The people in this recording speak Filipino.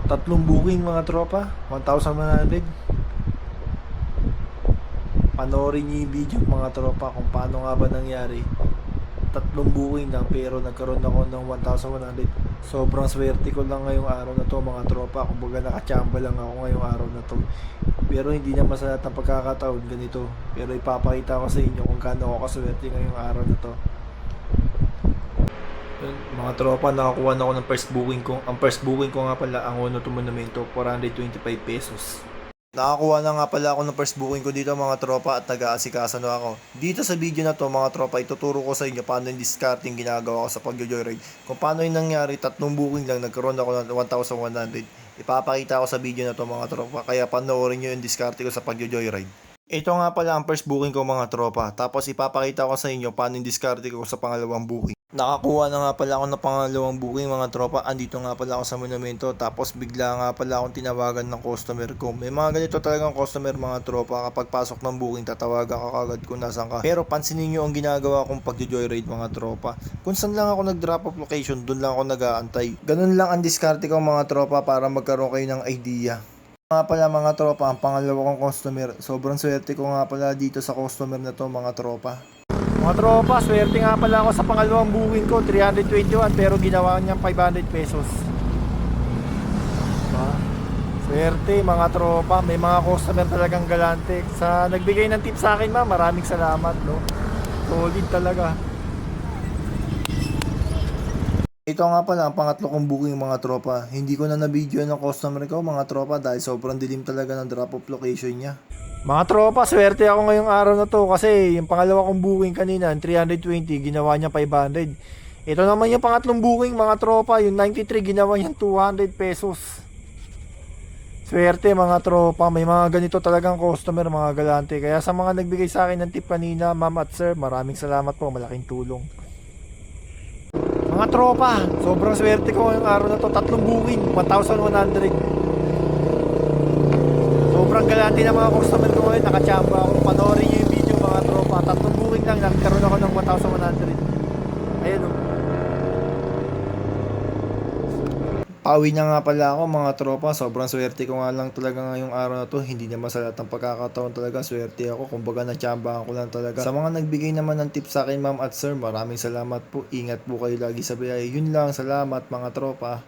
Tatlong booking mga tropa, 1,100. Panoorin niyo yung video mga tropa kung paano nga ba nangyari. Tatlong booking lang pero nagkaroon ako ng 1,100. Sobrang swerte ko lang ngayong araw na to mga tropa. Kumbaga nakachamba lang ako ngayong araw na to. Pero hindi naman sa lahat ng pagkakataon ganito. Pero ipapakita ko sa inyo kung gaano ako kaswerte ngayong araw na to. Yun, mga tropa, nakakuha na ako ng first booking ko. Ang first booking ko nga pala, ang Ono to Monumento, 425 pesos. Nakakuha na nga pala ako ng first booking ko dito mga tropa at nag-aasikaso na ako. Dito sa video na to mga tropa, ituturo ko sa inyo paano yung discarding ginagawa ko sa pag-joyride. Kung paano yung nangyari, tatlong booking lang, nagkaroon ako ng 1,100. Ipapakita ko sa video na to mga tropa, kaya panoorin nyo yung discard ko sa pag-joyride. Ito nga pala ang first booking ko mga tropa, tapos ipapakita ko sa inyo paano yung discard ko sa pangalawang booking. Nakakuha na nga pala ako ng pangalawang booking mga tropa. Andito nga pala ako sa monumento. Tapos bigla nga pala akong tinawagan ng customer ko. May mga ganito talagang customer mga tropa. Kapag pasok ng booking, tatawagan ka kagad kung nasan ka. Pero pansinin nyo ang ginagawa kong pag-joyride mga tropa. Kung saan lang ako nag-drop off location, dun lang ako nag-aantay. Ganun lang ang diskarte ko mga tropa para magkaroon kayo ng idea. Nga pala mga tropa, ang pangalawa kong customer. Sobrang swerte ko nga pala dito sa customer na to mga tropa. Mga tropa, swerte nga pala ako sa pangalawang booking ko, 321 pero ginawa niyang 500 pesos. Diba? Swerte mga tropa, may mga customer talagang galante. Sa nagbigay ng tip sa akin maraming salamat, no. Solid talaga. Ito nga pala ang pangatlo kong booking mga tropa. Hindi ko na na-video ng customer ko mga tropa dahil sobrang dilim talaga ng drop off location niya. Mga tropa, swerte ako ngayong araw na to kasi yung pangalawa kong booking kanina, 320, ginawa niya 500. Ito naman yung pangatlong booking mga tropa, yung 93, ginawa niya 200 pesos. Swerte mga tropa, may mga ganito talagang customer, mga galante. Kaya sa mga nagbigay sa akin ng tip kanina, ma'am at sir, maraming salamat po, malaking tulong. Mga tropa, sobrang swerte ko ngayong araw na to, tatlong booking, 1,100. Sobrang galante ng mga customer ko ngayon, nakachamba ako. Panoorin nyo yung video mga tropa. Tatlong booking lang, nagkaroon ako ng 1,100. Ayan o. Pauwi na nga pala ako mga tropa. Sobrang swerte ko nga lang talaga ngayong araw na to. Hindi naman sa lahat ng pagkakataon talaga swerte ako. Kumbaga natsambahan ko lang talaga. Sa mga nagbigay naman ng tips sa akin ma'am at sir, maraming salamat po. Ingat po kayo lagi sa biyahe. Yun lang, salamat mga tropa.